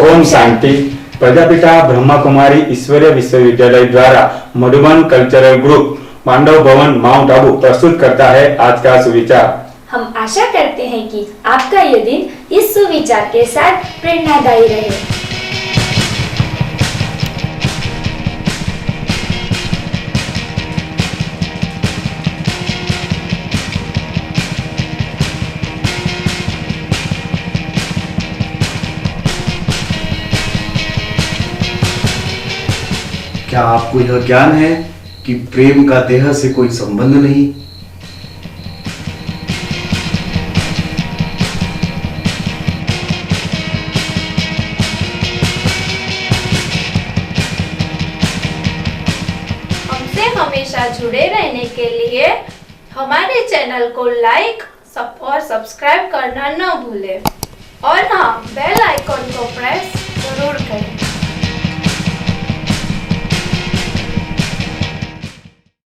ओम शांति। प्रजापिता ब्रह्मा कुमारी ईश्वरीय विश्वविद्यालय द्वारा मधुबन कल्चरल ग्रुप पांडव भवन माउंट आबू प्रस्तुत करता है आज का सुविचार। हम आशा करते हैं कि आपका ये दिन इस सुविचार के साथ प्रेरणादायी रहे। क्या आपको यह ज्ञान है कि प्रेम का देह से कोई संबंध नहीं? हमसे हमेशा जुड़े रहने के लिए हमारे चैनल को लाइक और सब्सक्राइब करना न भूलें और हाँ, बेल आइकॉन को प्रेस जरूर करें।